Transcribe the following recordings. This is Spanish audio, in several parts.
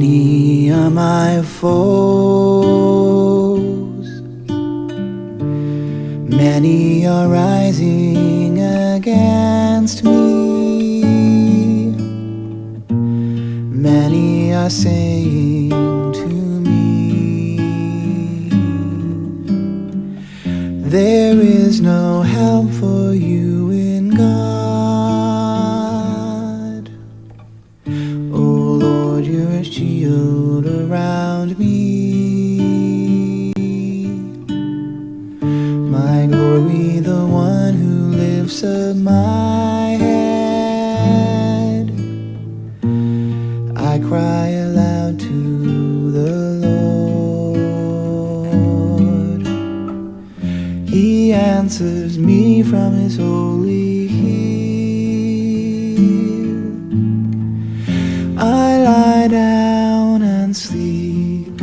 Many are my foes, many are rising against me, many are saying to me, there is no help for you in God. Oh Lord, you're a shield around me, my glory, the one who lifts up my head. I cry aloud to the Lord. He answers me from his holy hill. I lie down and sleep,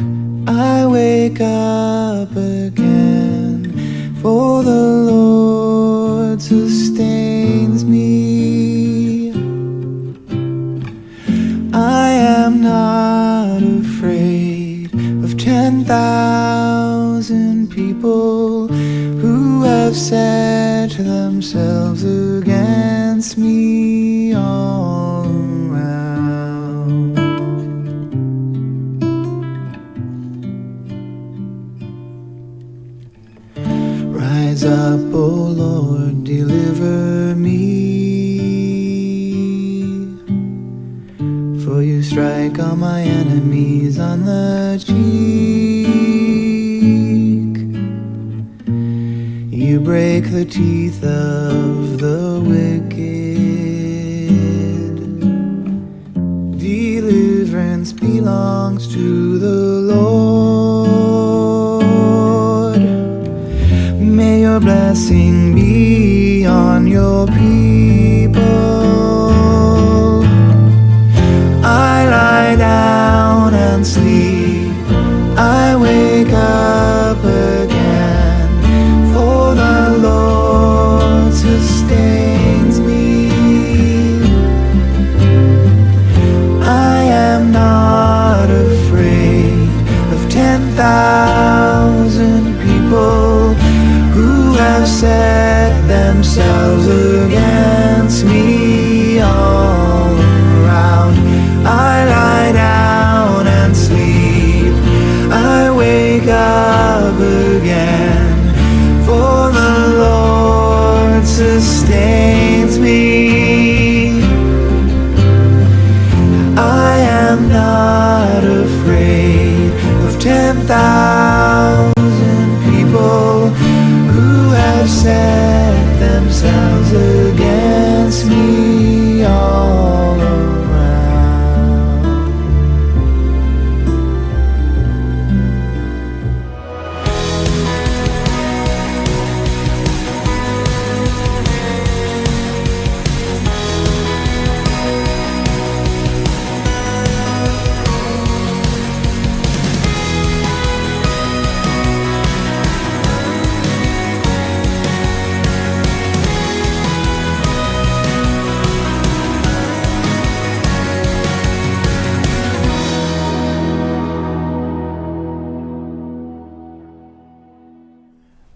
I wake up again, for the Lord sustains me. I am not afraid of 10,000 people who have set themselves against me all around. Rise up, O Lord, deliver me, for you strike all my enemies on the cheek. You break the teeth of the wicked. Deliverance belongs to the Lord. May your blessing be on your people. I lie down and sleep, I wake up again, for the Lord sustains me. I am not afraid of 10,000 people who have set themselves against me all around. I lie down and sleep, I wake up again, for the Lord sustains me. I am not afraid of 10,000 people who have set themselves against me all around.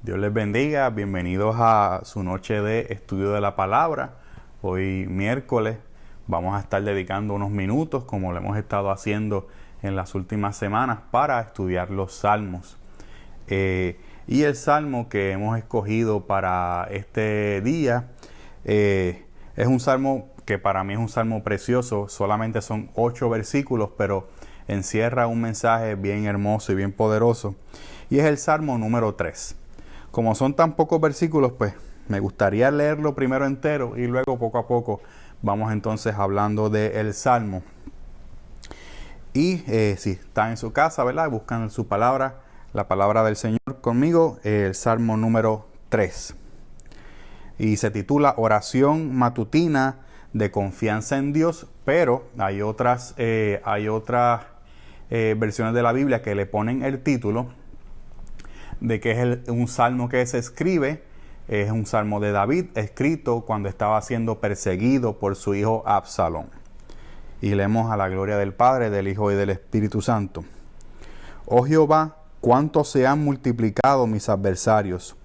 Dios les bendiga, bienvenidos a su noche de estudio de la palabra. Hoy miércoles vamos a estar dedicando unos minutos, como lo hemos estado haciendo en las últimas semanas, para estudiar los salmos. Y el salmo que hemos escogido para este día es un salmo que para mí es un salmo precioso. Solamente son 8 versículos, pero encierra un mensaje bien hermoso y bien poderoso. Y es el salmo número 3. Como son tan pocos versículos, pues me gustaría leerlo primero entero y luego poco a poco vamos entonces hablando del salmo. Y si están en su casa, ¿verdad?, buscan su palabra, la palabra del Señor conmigo, el salmo número 3. Y se titula Oración matutina de confianza en Dios, pero hay otras versiones de la Biblia que le ponen el título de que es un salmo que se escribe, es un salmo de David, escrito cuando estaba siendo perseguido por su hijo Absalón. y leemos a la gloria del Padre, del Hijo y del Espíritu Santo. Oh Jehová, cuánto se han multiplicado mis adversarios.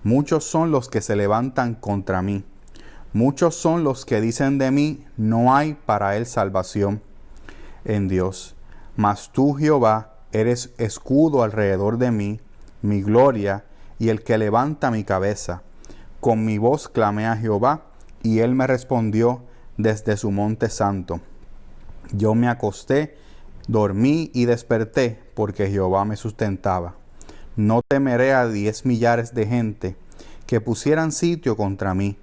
Muchos son los que se levantan contra mí. Muchos son los que dicen de mí, no hay para él salvación en Dios. Mas tú, Jehová, eres escudo alrededor de mí, mi gloria y el que levanta mi cabeza. Con mi voz clamé a Jehová, y él me respondió desde su monte santo. Yo me acosté, dormí y desperté, porque Jehová me sustentaba. No temeré a 10 millares de gente que pusieran sitio contra mí.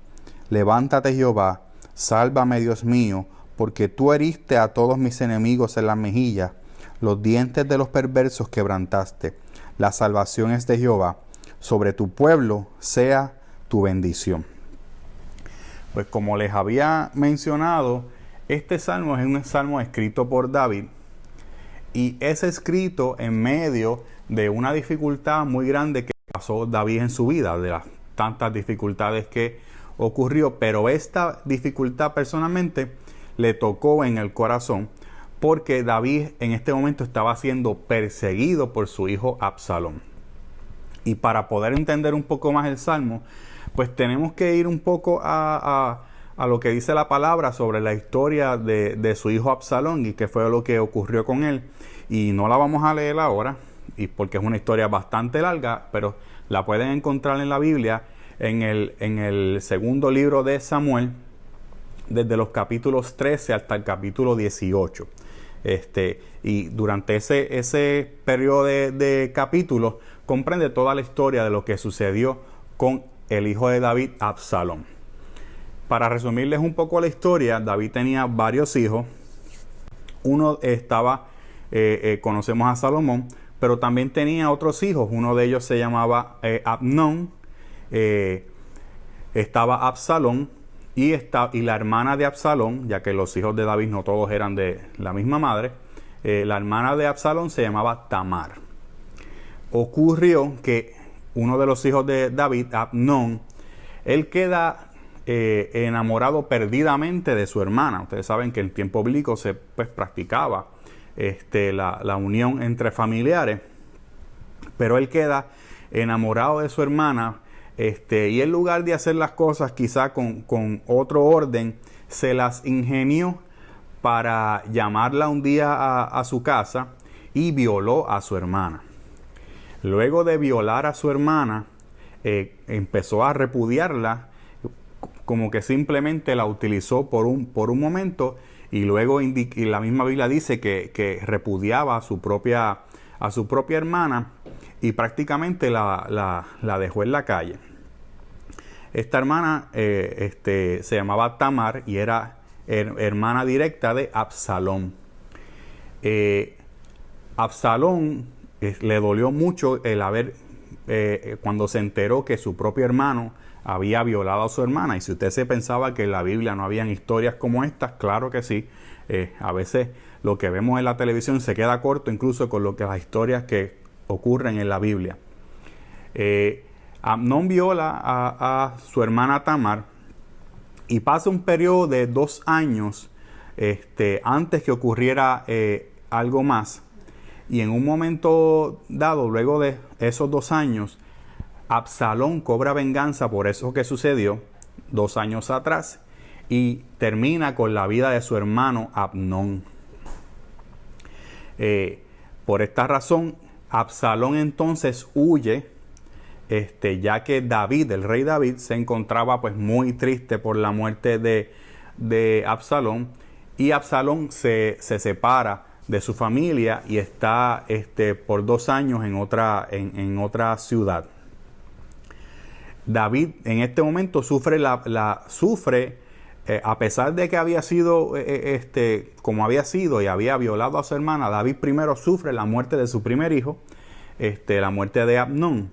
Levántate, Jehová, sálvame, Dios mío, porque tú heriste a todos mis enemigos en las mejillas, los dientes de los perversos quebrantaste. La salvación es de Jehová, sobre tu pueblo sea tu bendición. Pues como les había mencionado, este salmo es un salmo escrito por David, y es escrito en medio de una dificultad muy grande que pasó David en su vida, de las tantas dificultades que ocurrió, pero esta dificultad personalmente le tocó en el corazón porque David en este momento estaba siendo perseguido por su hijo Absalón. Y para poder entender un poco más el salmo, pues tenemos que ir un poco a lo que dice la palabra sobre la historia de su hijo Absalón y qué fue lo que ocurrió con él. Y no la vamos a leer ahora, y porque es una historia bastante larga, pero la pueden encontrar en la Biblia en el segundo libro de Samuel, desde los capítulos 13 hasta el capítulo 18. Y durante ese periodo de capítulos comprende toda la historia de lo que sucedió con el hijo de David, Absalón. Para resumirles un poco la historia, David tenía varios hijos. Uno estaba, conocemos a Salomón, pero también tenía otros hijos. Uno de ellos se llamaba Amnón. Estaba Absalón y la hermana de Absalón, ya que los hijos de David no todos eran de la misma madre. La hermana de Absalón se llamaba Tamar. Ocurrió que uno de los hijos de David, Amnón, él queda enamorado perdidamente de su hermana. Ustedes saben que en tiempo bíblico se practicaba la unión entre familiares, pero él queda enamorado de su hermana, y en lugar de hacer las cosas quizá con otro orden, se las ingenió para llamarla un día a su casa y violó a su hermana. Luego de violar a su hermana, empezó a repudiarla, como que simplemente la utilizó por un momento, y luego y la misma Biblia dice que repudiaba a su propia hermana y prácticamente la dejó en la calle. Esta hermana se llamaba Tamar y era hermana directa de Absalón. Absalón le dolió mucho el haber, cuando se enteró que su propio hermano había violado a su hermana. Y si usted se pensaba que en la Biblia no habían historias como estas, claro que sí. A veces lo que vemos en la televisión se queda corto incluso con las historias que ocurren en la Biblia. Amnón viola a su hermana Tamar y pasa un periodo de 2 años antes que ocurriera algo más. Y en un momento dado, luego de esos 2 años, Absalón cobra venganza por eso que sucedió 2 años atrás y termina con la vida de su hermano Amnón. Por esta razón, Absalón entonces huye, ya que David, el rey David, se encontraba pues muy triste por la muerte de Absalón, y Absalón se separa de su familia y está por 2 años en otra ciudad. David en este momento sufre a pesar de que había sido como había sido y había violado a su hermana. David primero sufre la muerte de su primer hijo, la muerte de Amnón,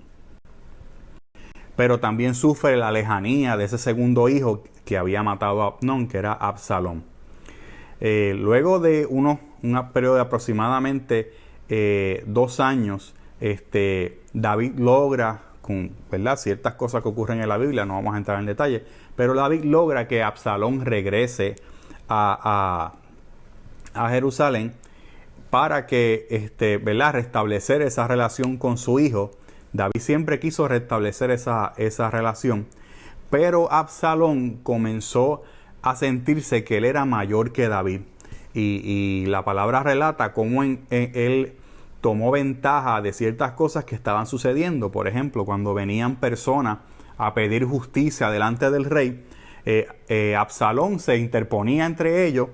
pero también sufre la lejanía de ese segundo hijo que había matado a Amnón, que era Absalón. Luego de un periodo de aproximadamente 2 años, David logra, con ciertas cosas que ocurren en la Biblia, no vamos a entrar en detalle, pero David logra que Absalón regrese a a Jerusalén para que, ¿verdad?, restablecer esa relación con su hijo. David siempre quiso restablecer esa relación, pero Absalón comenzó a sentirse que él era mayor que David. Y la palabra relata cómo él tomó ventaja de ciertas cosas que estaban sucediendo. Por ejemplo, cuando venían personas a pedir justicia delante del rey, Absalón se interponía entre ellos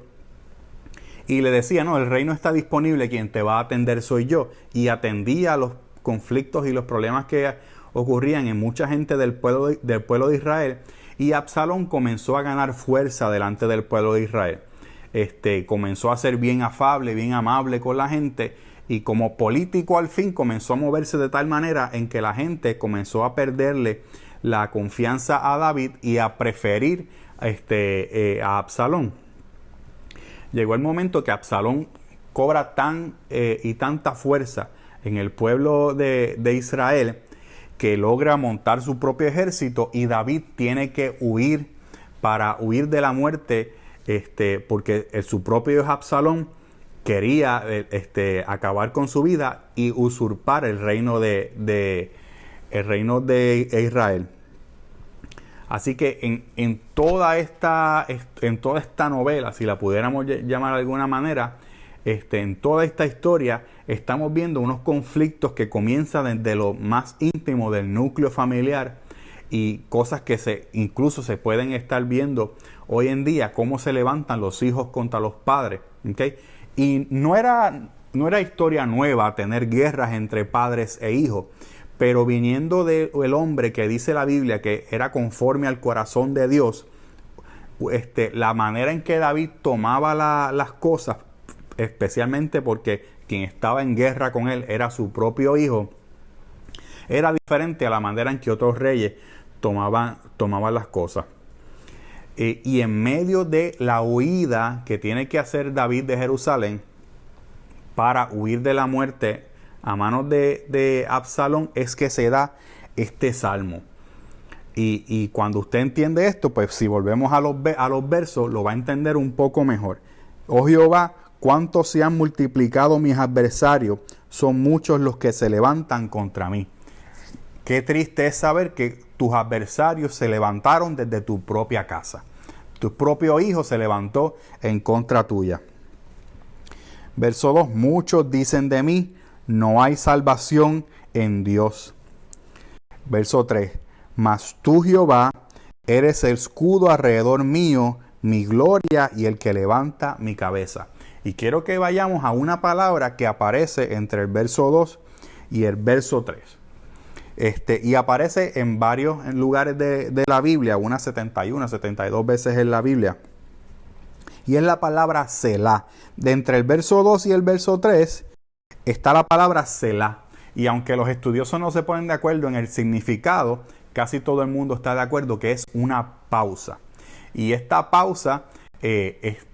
y le decía: no, el rey no está disponible, quien te va a atender soy yo. Y atendía los conflictos y los problemas que ocurrían en mucha gente del pueblo de Israel. Y Absalón comenzó a ganar fuerza delante del pueblo de Israel. Comenzó a ser bien afable, bien amable con la gente, y como político al fin comenzó a moverse de tal manera en que la gente comenzó a perderle la confianza a David y a preferir a Absalón. Llegó el momento que Absalón cobra tanta fuerza en el pueblo de Israel que logra montar su propio ejército, y David tiene que huir para huir de la muerte, porque su propio hijo Absalón quería acabar con su vida y usurpar el reino de Israel. Así que en toda esta novela, si la pudiéramos llamar de alguna manera, en toda esta historia estamos viendo unos conflictos que comienzan desde lo más íntimo del núcleo familiar, y cosas que incluso se pueden estar viendo hoy en día, cómo se levantan los hijos contra los padres, ¿okay? Y no era historia nueva tener guerras entre padres e hijos, pero viniendo del hombre que dice la Biblia que era conforme al corazón de Dios, la manera en que David tomaba las cosas, especialmente porque quien estaba en guerra con él era su propio hijo, era diferente a la manera en que otros reyes tomaban las cosas. Y en medio de la huida que tiene que hacer David de Jerusalén para huir de la muerte a manos de Absalón, es que se da este salmo. Y cuando usted entiende esto, pues si volvemos a los versos, lo va a entender un poco mejor. Oh Jehová, cuánto se han multiplicado mis adversarios, son muchos los que se levantan contra mí. Qué triste es saber que tus adversarios se levantaron desde tu propia casa. Tu propio hijo se levantó en contra tuya. Verso 2. Muchos dicen de mí, no hay salvación en Dios. Verso 3. Mas tú, Jehová, eres el escudo alrededor mío, mi gloria y el que levanta mi cabeza. Y quiero que vayamos a una palabra que aparece entre el verso 2 y el verso 3. Y aparece en varios lugares de la Biblia, unas 71, 72 veces en la Biblia. Y es la palabra Selah. De entre el verso 2 y el verso 3 está la palabra Selah. Y aunque los estudiosos no se ponen de acuerdo en el significado, casi todo el mundo está de acuerdo que es una pausa. Y esta pausa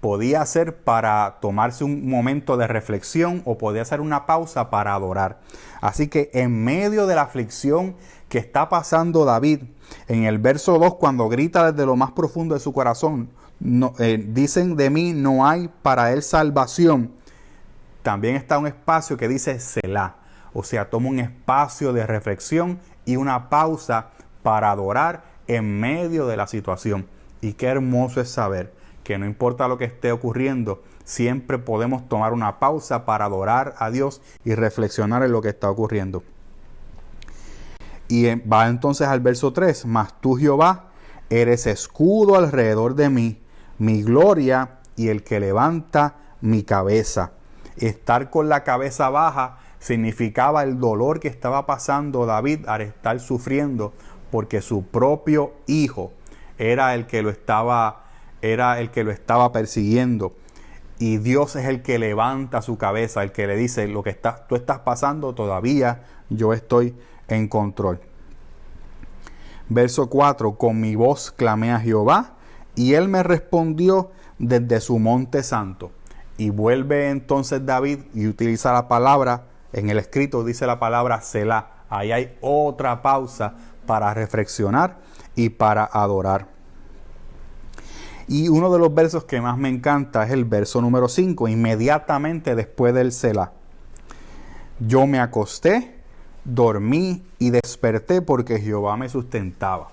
podía ser para tomarse un momento de reflexión, o podía ser una pausa para adorar. Así que en medio de la aflicción que está pasando David, en el verso 2, cuando grita desde lo más profundo de su corazón, dicen de mí, no hay para él salvación, también está un espacio que dice Selah. O sea, toma un espacio de reflexión y una pausa para adorar en medio de la situación. Y qué hermoso es saber que no importa lo que esté ocurriendo, siempre podemos tomar una pausa para adorar a Dios y reflexionar en lo que está ocurriendo. Y va entonces al verso 3. Mas tú, Jehová, eres escudo alrededor de mí, mi gloria y el que levanta mi cabeza. Estar con la cabeza baja significaba el dolor que estaba pasando David al estar sufriendo porque su propio hijo era el que lo estaba persiguiendo. Y Dios es el que levanta su cabeza, el que le dice, lo que tú estás pasando, todavía yo estoy en control. Verso 4. Con mi voz clamé a Jehová, y él me respondió desde su monte santo. Y vuelve entonces David y utiliza la palabra, en el escrito dice la palabra Selah. Ahí hay otra pausa para reflexionar y para adorar. Y uno de los versos que más me encanta es el verso número 5, inmediatamente después del Selah. Yo me acosté, dormí y desperté porque Jehová me sustentaba.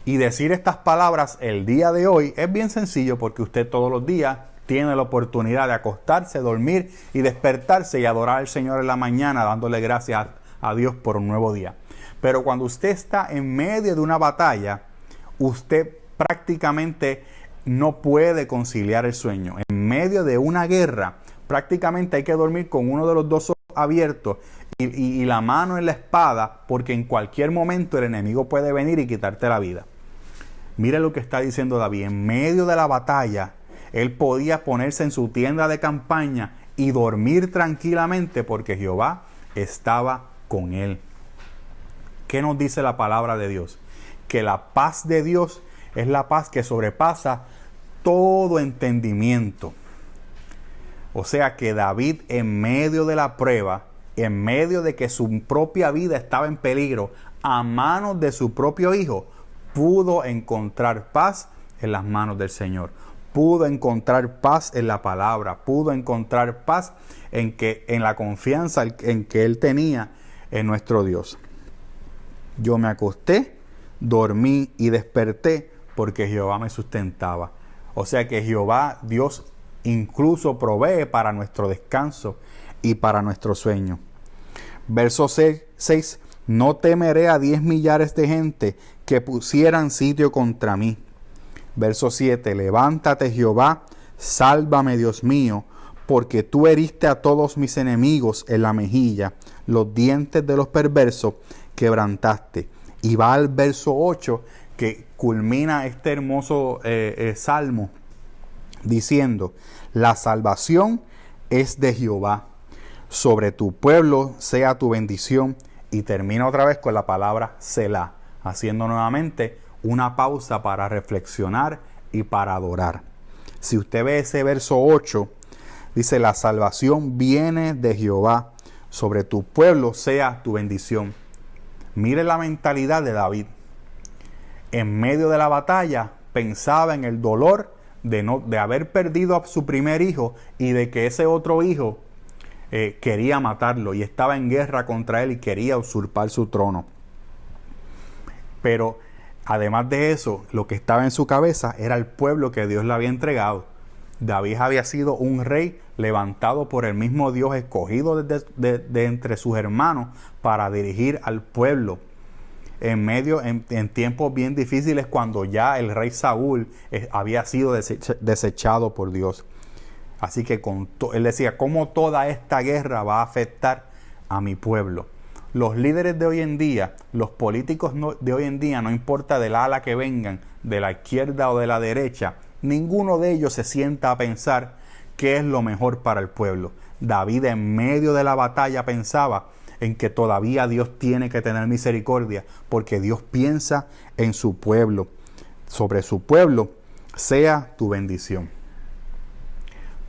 Y decir estas palabras el día de hoy es bien sencillo porque usted todos los días tiene la oportunidad de acostarse, dormir y despertarse y adorar al Señor en la mañana dándole gracias a Dios por un nuevo día. Pero cuando usted está en medio de una batalla, usted prácticamente no puede conciliar el sueño. En medio de una guerra, prácticamente hay que dormir con uno de los dos ojos abiertos y la mano en la espada, porque en cualquier momento el enemigo puede venir y quitarte la vida. Mire lo que está diciendo David. En medio de la batalla, él podía ponerse en su tienda de campaña y dormir tranquilamente porque Jehová estaba con él. ¿Qué nos dice la palabra de Dios? Que la paz de Dios es la paz que sobrepasa todo entendimiento. O sea que David, en medio de la prueba, en medio de que su propia vida estaba en peligro, a manos de su propio hijo, pudo encontrar paz en las manos del Señor. Pudo encontrar paz en la palabra. Pudo encontrar paz en la confianza en que él tenía en nuestro Dios. Yo me acosté, dormí y desperté porque Jehová me sustentaba. O sea que Jehová, Dios, incluso provee para nuestro descanso y para nuestro sueño. Verso 6. No temeré a 10 millares de gente que pusieran sitio contra mí. Verso 7. Levántate, Jehová, sálvame, Dios mío, porque tú heriste a todos mis enemigos en la mejilla, los dientes de los perversos quebrantaste. Y va al verso 8 que culmina este hermoso salmo diciendo: la salvación es de Jehová, sobre tu pueblo sea tu bendición. Y termina otra vez con la palabra Selah, haciendo nuevamente una pausa para reflexionar y para adorar. Si usted ve ese verso 8, dice: la salvación viene de Jehová, sobre tu pueblo sea tu bendición. Mire la mentalidad de David. En medio de la batalla pensaba en el dolor de haber perdido a su primer hijo y de que ese otro hijo quería matarlo y estaba en guerra contra él y quería usurpar su trono. Pero además de eso, lo que estaba en su cabeza era el pueblo que Dios le había entregado. David había sido un rey levantado por el mismo Dios, escogido de entre sus hermanos para dirigir al pueblo en tiempos bien difíciles, cuando ya el rey Saúl había sido desechado por Dios. Así que él decía: ¿cómo toda esta guerra va a afectar a mi pueblo? Los líderes de hoy en día, los políticos de hoy en día, no importa del ala que vengan, de la izquierda o de la derecha, ninguno de ellos se sienta a pensar qué es lo mejor para el pueblo. David, en medio de la batalla, pensaba en que todavía Dios tiene que tener misericordia, porque Dios piensa en su pueblo. Sobre su pueblo sea tu bendición.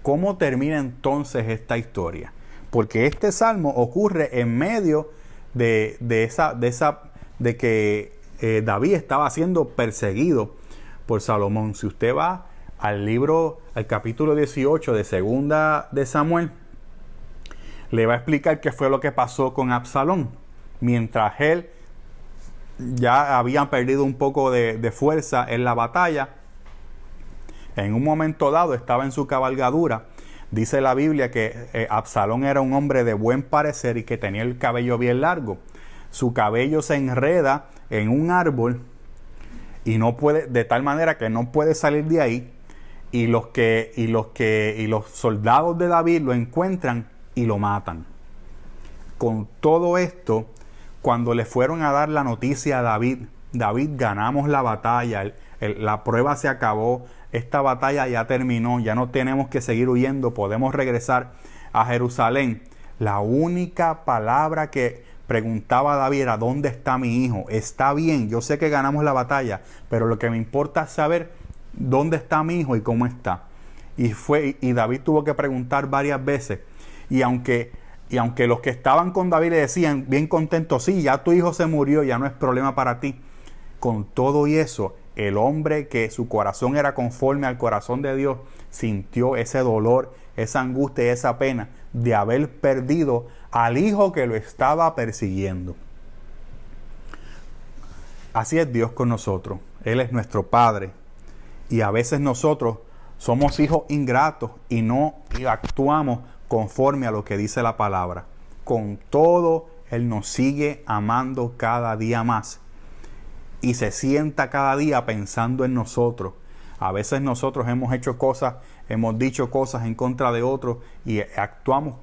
¿Cómo termina entonces esta historia? Porque este salmo ocurre en medio de que David estaba siendo perseguido por Salomón. Si usted va al capítulo 18 de Segunda de Samuel, le va a explicar qué fue lo que pasó con Absalón. Mientras él ya había perdido un poco de fuerza en la batalla, en un momento dado estaba en su cabalgadura. Dice la Biblia que Absalón era un hombre de buen parecer y que tenía el cabello bien largo. Su cabello se enreda en un árbol y no puede, de tal manera que no puede salir de ahí. Y los soldados de David lo encuentran y lo matan. Con todo esto, cuando le fueron a dar la noticia a David: ganamos la batalla, la prueba se acabó, esta batalla ya terminó, ya no tenemos que seguir huyendo, podemos regresar a Jerusalén. La única palabra que preguntaba David era: ¿dónde está mi hijo? Está bien, yo sé que ganamos la batalla, pero lo que me importa es saber dónde está mi hijo y cómo está. Y David tuvo que preguntar varias veces. Y aunque los que estaban con David le decían bien contentos: sí, ya tu hijo se murió, ya no es problema para ti. Con todo y eso, el hombre que su corazón era conforme al corazón de Dios, sintió ese dolor, esa angustia y esa pena de haber perdido al hijo que lo estaba persiguiendo. Así es Dios con nosotros. Él es nuestro Padre. Y a veces nosotros somos hijos ingratos y no actuamos conforme a lo que dice la palabra. Con todo, Él nos sigue amando cada día más. Y se sienta cada día pensando en nosotros. A veces nosotros hemos hecho cosas, hemos dicho cosas en contra de otros y actuamos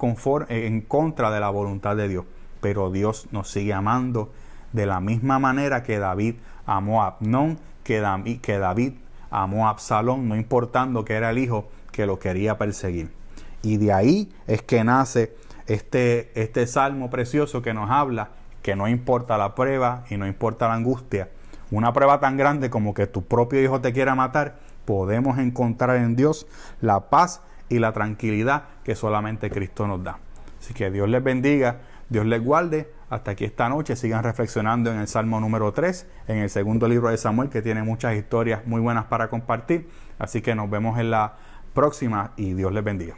en contra de la voluntad de Dios. Pero Dios nos sigue amando de la misma manera que David amó a Amnón, que David amó a Absalón, no importando que era el hijo que lo quería perseguir. Y de ahí es que nace este salmo precioso que nos habla que no importa la prueba y no importa la angustia. Una prueba tan grande como que tu propio hijo te quiera matar, podemos encontrar en Dios la paz y la tranquilidad que solamente Cristo nos da. Así que Dios les bendiga, Dios les guarde. Hasta aquí esta noche. Sigan reflexionando en el Salmo número 3, en el segundo libro de Samuel, que tiene muchas historias muy buenas para compartir. Así que nos vemos en la próxima y Dios les bendiga.